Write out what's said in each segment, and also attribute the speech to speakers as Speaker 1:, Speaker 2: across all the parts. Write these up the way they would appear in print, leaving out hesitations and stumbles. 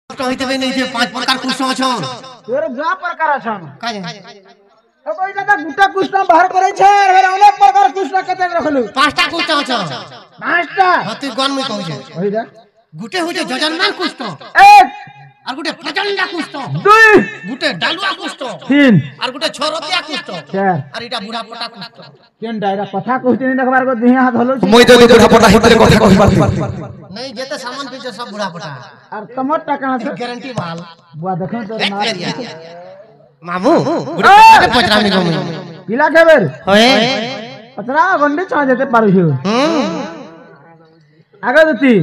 Speaker 1: কইতে বে নেই যে পাঁচ প্রকার কৃষ্ণ আছন
Speaker 2: তোর যা প্রকার আছন
Speaker 1: কাজে
Speaker 2: ও কই দাদা গুটা কৃষ্ণ বাহির করেছে এর অনেক প্রকার কৃষ্ণ কেতে রাখলু
Speaker 1: পাঁচটা কৃষ্ণ আছন
Speaker 2: পাঁচটা
Speaker 1: তুই গন মই কইছে
Speaker 2: ওই দেখ
Speaker 1: গুটে হইছে যজনমান কৃষ্ণ
Speaker 2: এক
Speaker 1: আর গুটে প্রচন্ড কৃষ্ণ
Speaker 2: দুই
Speaker 1: গুটে ডালুয়া কৃষ্ণ
Speaker 2: তিন
Speaker 1: আর গুটে ছরতিয়া কৃষ্ণ
Speaker 2: চার
Speaker 1: আর এটা বুড়া পটা কৃষ্ণ
Speaker 2: কেন ডাইরা কথা কইতে নি দেখবার গো দুই হাত হলো
Speaker 3: মই তো বুড়া পটা হিতরে কথা কইবার
Speaker 1: नहीं जेते सामान पीछे सब बुढ़ा पटा
Speaker 2: আর তোমার টাকা আছে
Speaker 1: गारंटी माल
Speaker 2: বুয়া দেখো তোর
Speaker 1: देख
Speaker 2: না
Speaker 1: करिया मामू बुढ़ा पटा पचरामी को
Speaker 2: পিলা খাবের
Speaker 1: होए
Speaker 2: পচরা গন্ডে চা যেতে পারিছো আগে দিতি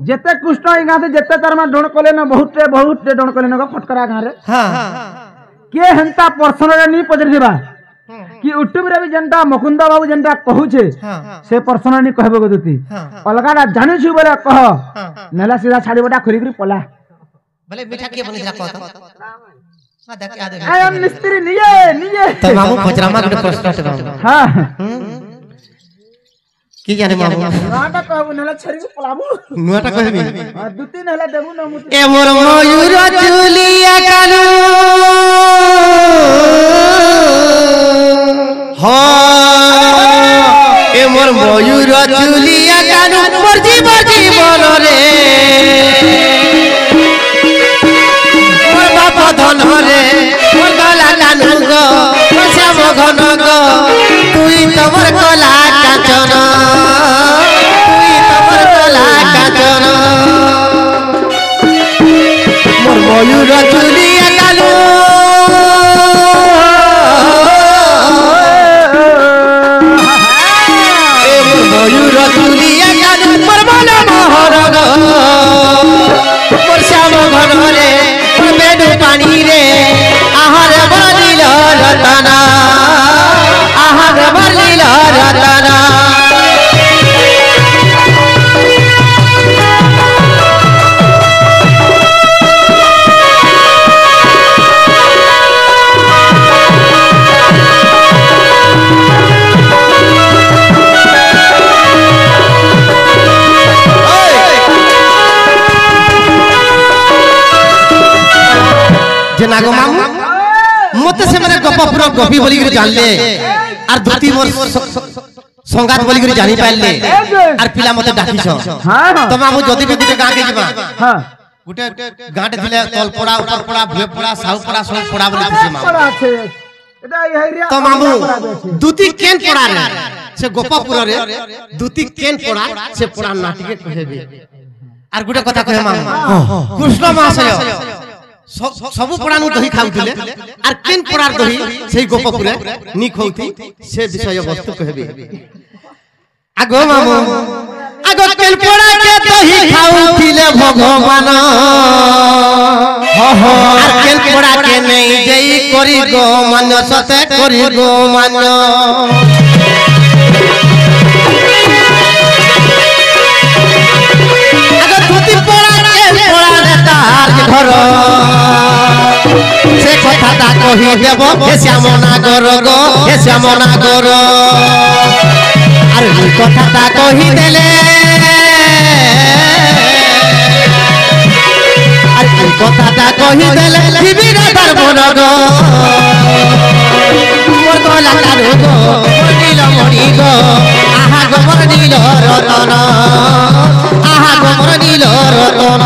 Speaker 2: যেতে কৃষ্ণ এই গাতে যেতে তার মা ডণ কলে না বহুত ডণ কলে না ফটকরা গারে
Speaker 1: हां
Speaker 2: কে হেনতা পর্সনাল নি পজরি দিবা कि यूट्यूब रे भी जनता मुकुंद बाबू जनता कहू छे से पर्सनल नी कहबो गदती अलगा ना जानि छु बोले कह नेला सीधा छाड़ी बटा खरी खरी पला
Speaker 1: भले मीठा के बनी रखो तो हां देख आ दे
Speaker 2: आई एम मिस्त्री निये
Speaker 1: तो मामू पचरामा के प्रश्न टे
Speaker 2: हां
Speaker 1: की जाने मामू
Speaker 2: नाटा कहबो नेला छरी को पलाबू
Speaker 1: नुआटा कहबी
Speaker 2: दुती नेला देबू न मुती
Speaker 1: ए मोर मयूर चुलिया कालू ए मोर मयूर चुलिया कानू बरजी बोल रे मोर बाप धन रे मोर गला कानू गो श्याम घन गो तुई तमर गला कांचन तुई तमर गला कांचन मोर मयूर चुलिया कानू मयूर चुलिया कानू परबल मोहर मोर श्याम घन रे मोर बेडू पानी रे आहार बलिल रतना आहार बलिल रतना जे नागो मामू मते से माने गप पुरो गपी बोली के जानले आर दुती मोर संगात बोली के जानि पाइले आर पिला मते डाकिछ
Speaker 2: हां
Speaker 1: तो मामू जदी भी गुटे गां के जिबा
Speaker 2: हां
Speaker 1: गुटे गांटे दिले तल पड़ा ऊपर पड़ा भुए पड़ा साउ पड़ा सब पड़ा बोली से मामू
Speaker 2: पड़ा আছে এটা এই হেরিয়া
Speaker 1: तो मामू दुती केन पड़ा रे से गप पुरो रे दुती केन पड़ा से पड़ा नाटके कहबे आर गुटे कथा कहे मामू कृष्ण महाशय सबु पड़ानु दही खाउथिले आर केन पड़ार दही सेही गोपपुरे नी खौथि से विषय वस्तु कहबे आगो मामू आगो केन पड़ा के दही खाउथिले भगवान हो हो आर केन पड़ा के नहीं जई करी गो मन सते करी गो मन आगो धुती पड़ा के पड़ा रे तार घर से कथा कही देव हे श्याम नागर गो हे श्याम नागर अरे कथा कही देले अरे कथा कही देले शिविर दर्पण गो मोर गला कारू गो मोर नील मणि गो आहा गो मोर नील रतन आहा गो मोर नील रतन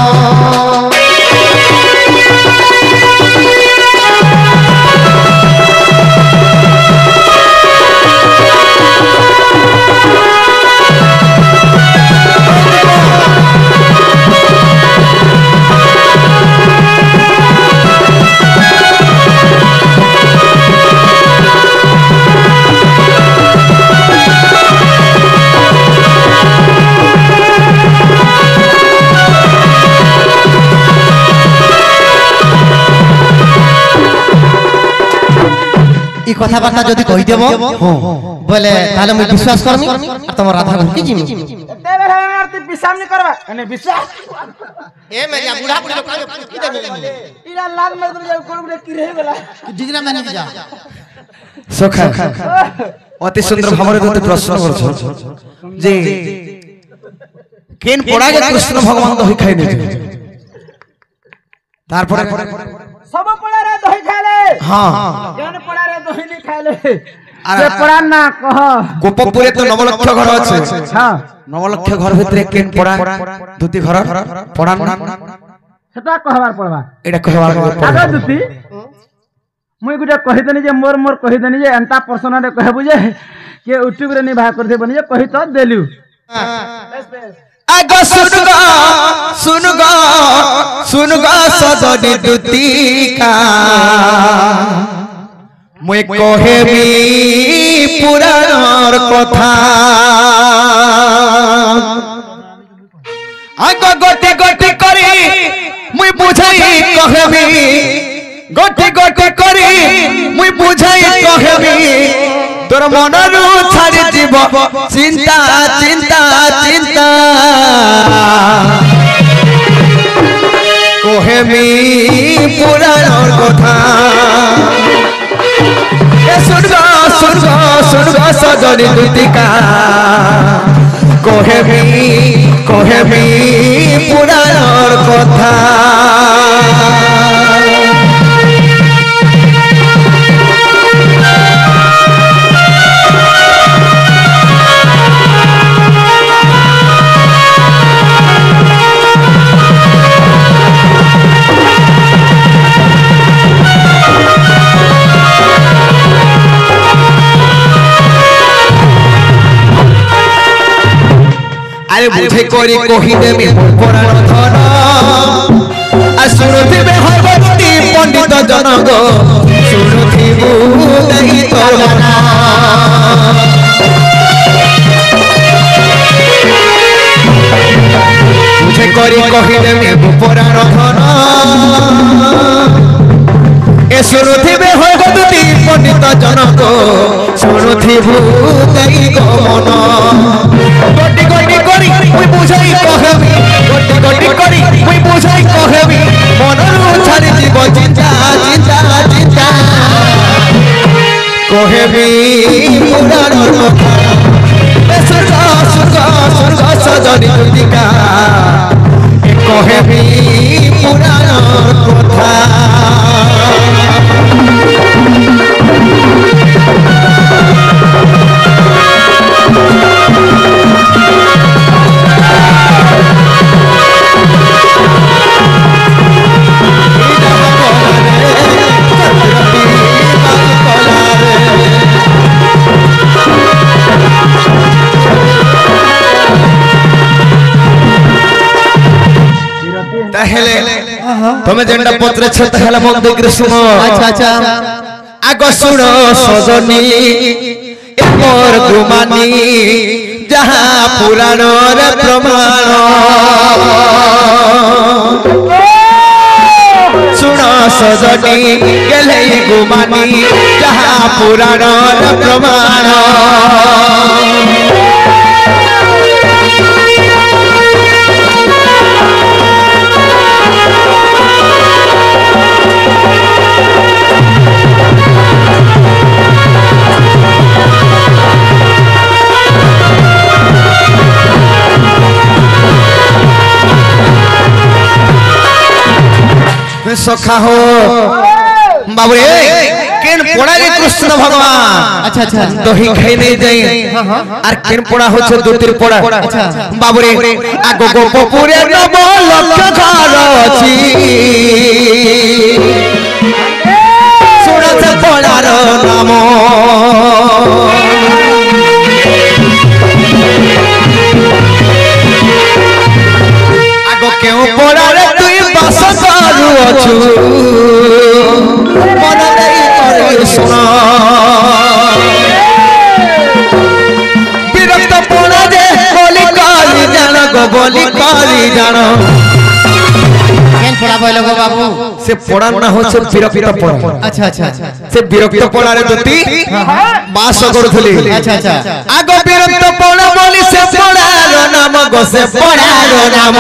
Speaker 1: ई कथा बार्ता जदी कहि देबो बोले ताले मैं विश्वास करमी और तुम राधा घर की जिमी
Speaker 2: एते बेर हमर ती विश्वास नहीं करबा एने विश्वास
Speaker 1: ए मेरिया बूढ़ा बूढ़ी लोग काहे पूछ दे मिले
Speaker 2: इला लाल मर दे कोन बे की रहे गेला
Speaker 1: जिगरा माने जा
Speaker 3: सखा अति सुंदर भावरे तोते प्रश्न करछ जे केन पड़ा के कृष्ण भगवान दही खाइ नै তারপরে
Speaker 2: सब पड़ा रे दही खाले
Speaker 3: हां
Speaker 2: जन पड़ा रे दही नहीं खाले से पड़ा ना कह
Speaker 3: গোপপুরে তো নবলক্ষ ঘর আছে
Speaker 2: हां
Speaker 3: নবলক্ষ ঘর ভিতরে কেন পড়া দুটি ঘর পড়া
Speaker 2: সেটা কহবার পড়বা
Speaker 3: এটা কহবার
Speaker 2: আগে দুটি মুই গুটা কহি দেনি যে মোর মোর কহি দেনি যে এন্তা पर्सन रे कहबु जे के यूट्यूब रे नि भा कर दे बनी जे कहि तो देलु
Speaker 3: आगो सुनगो सजनी दुतिका मुई कहेबी पुराणर कथा आगो गोटे गोटे करी मुई बुझाई कहेबी गोटे गोटे करी मुई बुझाई कहेबी तोर मनरू छाड़ी जीव चिंता चिंता चिंता कहेबी पुराणर कथा सुनगो सजनी दुतिका कहेबी पुराणर कथा अरे बुझे कोरी कोही देमी पुराण धन आ सुनुथिबे भगवती पंडित जनक सुनुथिबु नहीं तोलना बुझे कोरी कोही देमी पुराण धन ए सुनुथिबे भगवती पंडित जनक सुनुथिबु नहीं गमन गोटी गोटी करी मुई बुझाई कहेबी गोटी गोटी करी मुई बुझाई कहेबी मनरू छाड़ी जीव चिंता चिंता चिंता कहेबी पुराणर कथा सुरग सजनी दुतिका कहेबी पुराणर कथा तुम्हें जेंडा पत्र छत हला मग दे कृष्ण अच्छा अच्छा आगो सुनो सजनी एमर गुमानी जहां पुराण रे प्रमाण सुनो सजनी गेले गुमानी जहां पुराण रे प्रमाण सखा हो बाबू रे केन पड़ा रे कृष्ण भगवान अच्छा अच्छा दही खाई नहीं जाई और केन पड़ा होछ दुतिर पड़ा अच्छा बाबू रे आगो गोपपुरे नव लक्ष घर अछि सुनत पड़ार नाम आगो केउ पड़ा रे तुई बास करू अछु मन नहीं करे सुन विरक्त पड़ा जे बोली करी जान गो बोली करी जान
Speaker 1: केन पड़ा बोलो गो बाबू
Speaker 3: से पड़ा ना हो से विरक्त पड़ा
Speaker 1: अच्छा अच्छा
Speaker 3: से विरक्त पड़ा रे दुती बास करूथली
Speaker 1: अच्छा अच्छा
Speaker 3: आगो विरक्त पड़ा बोली से पड़ार नाम गो से पड़ार नाम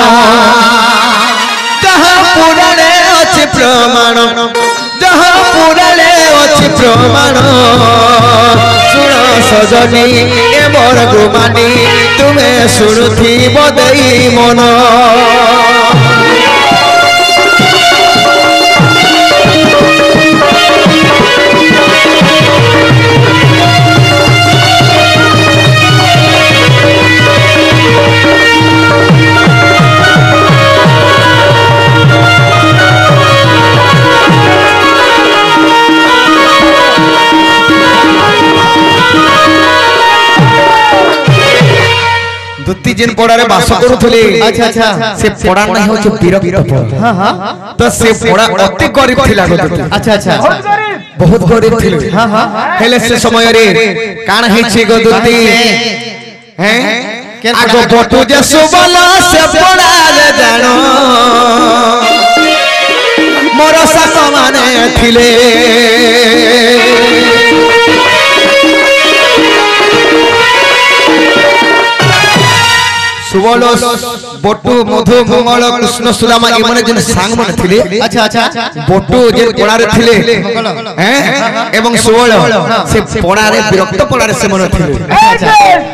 Speaker 3: जहां पुराणे अछि प्रमाण जहां पुराणे अछि प्रमाण सुन सजनी ए मोर गुमानी तुमे सुनुथी बदई मन जिन पड़ारे बास करूथले
Speaker 1: अच्छा अच्छा
Speaker 3: से पड़ा नहीं हो जो विरक्त पड़ा
Speaker 1: हां हां
Speaker 3: तो से पड़ा अति गरीब थिला गदुती
Speaker 1: अच्छा अच्छा
Speaker 3: बहुत गरीब थिले
Speaker 1: हां हां
Speaker 3: हेले से समय रे कान है छी गदुती हैं आगो बटू जे सुबला से पड़ा रे जानो मोर सास माने थिले सुबल बटू मधु मंगल कृष्ण सुदामा ए माने जन सांग माने थिले
Speaker 1: अच्छा अच्छा
Speaker 3: बटू जे पड़ारे थिले हैं एवं सुबल से पड़ारे विरक्त पड़ारे से मन थिले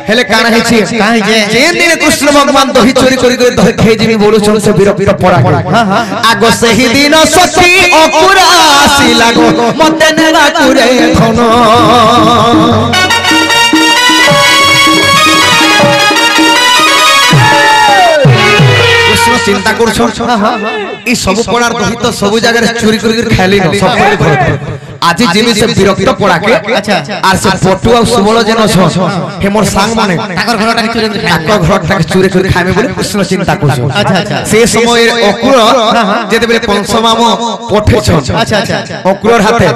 Speaker 3: हेले काना है छी
Speaker 1: काहे जे
Speaker 3: जेन दिन कृष्ण भगवान दही चोरी करी करी दही खाई जिमी बोलु छन से विरक्त पड़ा आगो सही दिन सखी अकुरा आसी लागो मते नेला कुरे धन चिंता कर सब पड़ार दही तो सब जगह चोरी कर खाली न सब घर आज जिमी से विरक्त पड़ा के
Speaker 1: अच्छा
Speaker 3: आर से पटु आ सुबल जेन छ हे मोर सांग माने
Speaker 1: ताकर घरटा चोरी कर
Speaker 3: ताकर घरटा चोरी कर खाइबे बोले कृष्ण चिंता कर
Speaker 1: अच्छा अच्छा
Speaker 3: से समय अकुर जेते बेले पंचमाम पठे छ
Speaker 1: अच्छा अच्छा
Speaker 3: अकुर हाथे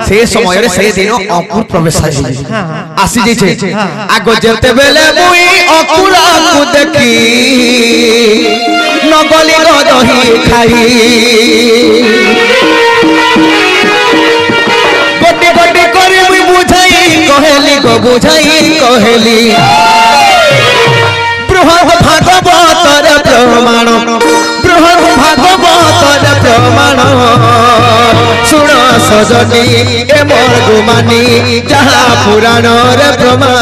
Speaker 3: से समय रे से दिन अकुर प्रवेश आसी जे छे आगो जेते बेले मुई अकुर को देखी नगली दही खाई गोटे गोटे करे मुई बुझाई कहेली गो बुझाई कहेली बृहद भागवतर प्रमाण बृहद भागवतर प्रमाण सुन सजनी ए मोर गुमानी जहा पुराण रे प्रमाण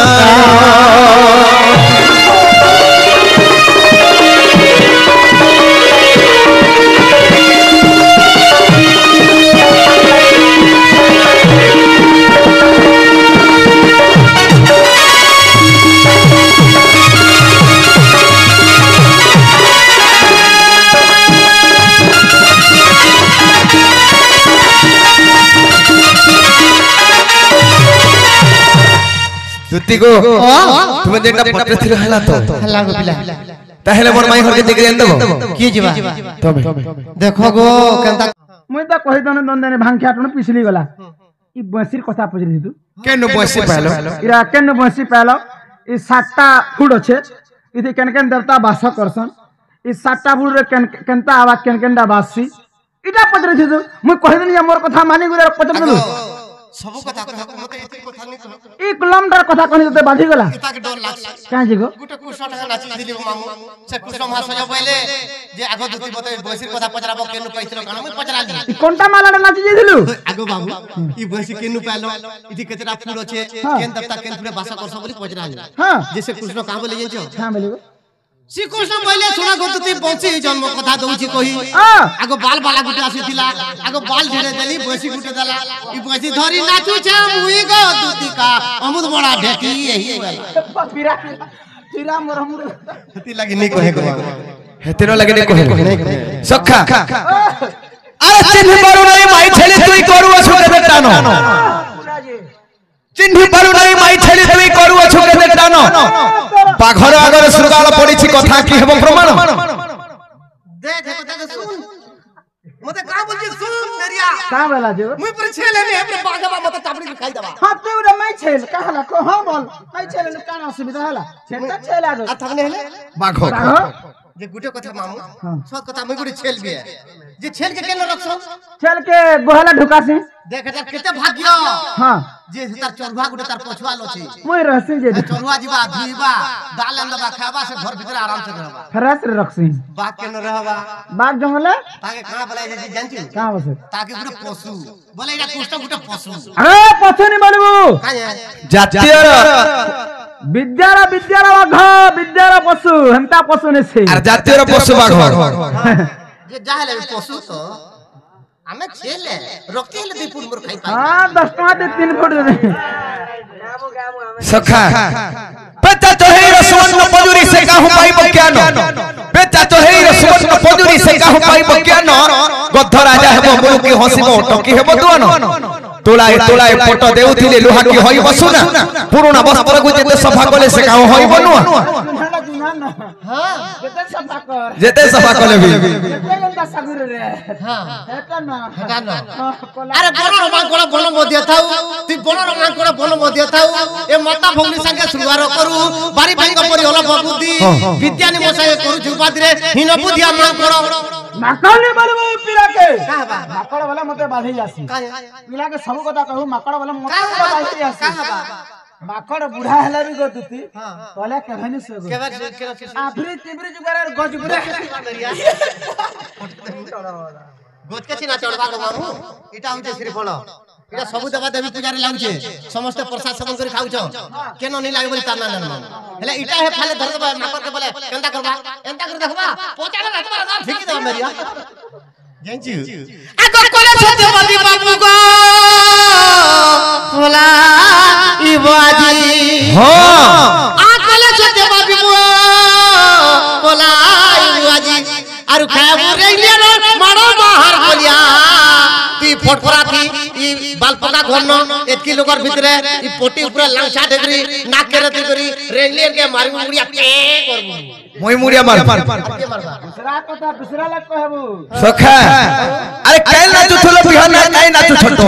Speaker 3: दुती को तुम जेटा पत्र थिल हला तो
Speaker 1: हल्ला गो पिला
Speaker 3: ताहेले मोर माई घर के दिगरी एन देबो
Speaker 1: की जीवा
Speaker 3: तबे
Speaker 1: देखो गो केनता
Speaker 2: मुई तो कहि दने दने भांखिया टन पिसली गला ई बंसीर कथा पजरी तू
Speaker 3: केनु बसी पालो
Speaker 2: इरा केन बंसी पालो ई सातटा फुड छे इथे केन केन देवता वास करसन ई सातटा फुड रे केनता आवा केन केनडा वासी इटा पजरी तू मुई कहि दनी मोर कथा मानी गुरे पजर दलु
Speaker 1: सब कथा कहब मते एते कथा नै कहब
Speaker 2: ई किलोमीटर कथा कहनी ते बाधी गला
Speaker 1: ताके डर लागछ
Speaker 2: काहे जिगो
Speaker 1: गुटे कृष्ण ढंगा नाची दिली मामू से कृष्ण महाशय पहिले जे आगो दुती बते बंसी कथा पचराबो केनु कहितलो कान मैं पचराली
Speaker 2: ई कोनटा मालाडा नाची जेदिलु
Speaker 1: आगो बाबू ई बंसी केनु पालो इति केतरा फूल छे केन देवता केन फूले भाषा करसो बोली पचराली
Speaker 2: हां
Speaker 1: जैसे कृष्ण का बोले जेछो
Speaker 2: हां बोलिगो
Speaker 1: श्री कृष्ण पहिले सुना गोतुती बंसी जन्म कथा दउची कहि आगो बाल बाला गुटे आसीथिला आगो बाल ढेरे देली बंसी गुटे देला ई बंसी धरी नाचू छे मुई गो दुती का अमुद बड़ा ढेकी यही गला
Speaker 2: पीरा पीरा मोर हमर
Speaker 1: हती लगी नहीं कहे गो
Speaker 3: हेते न लगे ने कहे सखा अरे चिन्ह पारू नहीं माई छेली तुई करू अछु के बेटानो चिन्ह पारू नहीं माई छेली तुई करू अछु के बेटानो बाघर आगर सुगाल पड़ी छी कथा की हेबो प्रमाण
Speaker 1: देख देख सुन मते का बोलजी सुन मेरिया
Speaker 2: का बोला जो
Speaker 1: मुई पर छेले ने हमरे बागवा मते टापड़ी खाई दबा
Speaker 2: हां ते उरे मै छेल कहला को हां बोल मै छेल ने काना असुविधा हला छेल छेल आ
Speaker 1: आ थगने हेले
Speaker 3: बाघो
Speaker 1: जे गुटे कथा मामू सब कथा मुई गुटे छेल भी है जे छेल के केन रखसो
Speaker 2: छेल के गोहला ढुकासी
Speaker 1: देख जा केते भाग्य
Speaker 2: हां
Speaker 1: जे तार चरवा गुटे तार पछुआ लछी
Speaker 2: मोय रहसी जे
Speaker 1: चरवा जीवा धुईबा दाल अंदबा खाबा से घर भीतर आराम से रहबा
Speaker 2: खरस रखसी
Speaker 1: बाग के न रहबा
Speaker 2: बाग जंगले
Speaker 1: ताके कहां बोले जे जानछु
Speaker 2: का बसे
Speaker 1: ताके गुटे पशु बोले एटा कुष्ट गुटे पशु
Speaker 2: अरे पछो नि बोलबू
Speaker 1: काहे
Speaker 3: जातीय
Speaker 2: विद्यारा बाघ विद्यारा पशु हमता पशु ने से
Speaker 3: अरे जातीय पशु बाघ
Speaker 1: जे जाहले पशु तो हमें छेले रखते ले दीपुर मोर खाई पाई
Speaker 2: हां 10 टका दे 3 फुट दे
Speaker 3: सखा पेचा चोहे रसवन पजुरी से काहू पाई बक्यानो पेचा चोहे रसवन पजुरी से काहू पाई बक्यानो गद्ध राजा हेबो मुलु की हसिबो टकी हेबो दुआनो तोलाए फोटो देउथिले लोहा की होई बसुना पुराना वस्त्र को जेते सफा कले से काहू होई बनुआ
Speaker 1: हां
Speaker 2: जेते सफा कर
Speaker 3: जेते सफा कले भी
Speaker 2: जेते गंदा सागुर रे
Speaker 1: हां
Speaker 2: हेटा ना
Speaker 1: अरे बनो मांकोड़ बनो मध्य थाउ तू बनो मांकोड़ बनो मध्य थाउ ए माता भौनी संगे सुवार करू बारी भांग परि होला बबुदी विद्यानी मोसाय करू जुपादी रे हिन बुधिया मांकोड़
Speaker 2: माकड़े मारबो पिला के माकड़ वाला मते बाधै जासी पिला के सब कथा कहू माकड़ वाला मते बाधै जासी माकड़ बुढ़ा हला भी गतुती तले केहनी से आफरी तिबरी जुगार गज बुढ़ा
Speaker 1: गज के चिना चढ़वा को मामू इटा होते श्री बोल इटा सब देवा देवी पूजा रे लाउचे समस्त प्रसाद सेवन करी खाउछ केनो नहीं लागे बोली ताना ना हेले इटा हे फाले धर दबा माकर के बोले केंता करबा एंता कर देखबा पोचाले रहबा ना ठीक दे मेरिया थैंक यू आगो कोले सत्यवती बाबू को बोला ई बाजी
Speaker 3: हां
Speaker 1: आगले सत्यवती बाबू बोला ई बाजी आरु खाबू रे लिया मारो बाहर बोलिया ती फटफरा थी ई बालपका घरनो एतकी लोकर भितरे ई पोटी ऊपर लांछा ढेगरी नाक के रती करी रेलियर के मारी मुड़िया पे करबू
Speaker 3: मोई मुड़िया मार
Speaker 2: दूसरा कथा दूसरा लग कहबू
Speaker 3: सखा अरे काई ना चुथलो बिहान काई ना चुछटो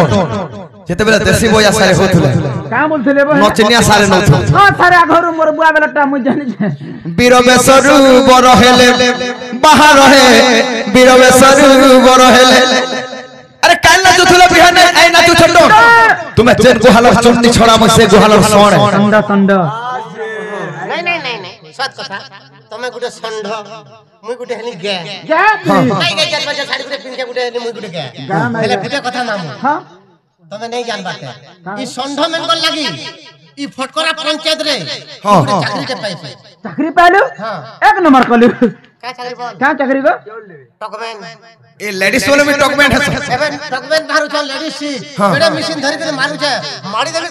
Speaker 3: जेते बेला देसी बोया सारे होथले
Speaker 2: का बोलथले बो
Speaker 3: नचनिया सारे नथो
Speaker 2: हां सारे घरु मोर बुआ बेलाटा मु जानि
Speaker 3: बीरवेश्वर बर हेले बाहर हे बीरवेश्वर बर हेले अरे काई ना चुथलो बिहान काई ना चुछटो तुम्हें जेन गुहालर चुन्नी छोड़ा मसे गुहालर सोणे
Speaker 2: संडा संडा
Speaker 1: नहीं सत कथा तमे गुटे संढ मुई गुटे हनी गे
Speaker 2: जा
Speaker 1: नहीं गे चल बजे साड़ी गुटे पिन के गुटे हनी मुई गुटे गे हेले गुटे कथा मामू
Speaker 2: हां
Speaker 1: तमे नहीं जान बाटे ई संढ मेन को लागी ई फटकरा पंचायत रे
Speaker 3: हां
Speaker 1: चाकरी के पाइपे
Speaker 2: चाकरी पालो
Speaker 1: हां
Speaker 2: एक नंबर कलु
Speaker 1: का चाकरी बोल
Speaker 2: क्या चाकरी को
Speaker 1: टॉकमैन
Speaker 3: ए लेडीज वाले में डॉक्यूमेंट है
Speaker 1: एबे टॉकमैन मारू चल लेडीज सी बड़े मशीन धरि के मारू छे मारी देबी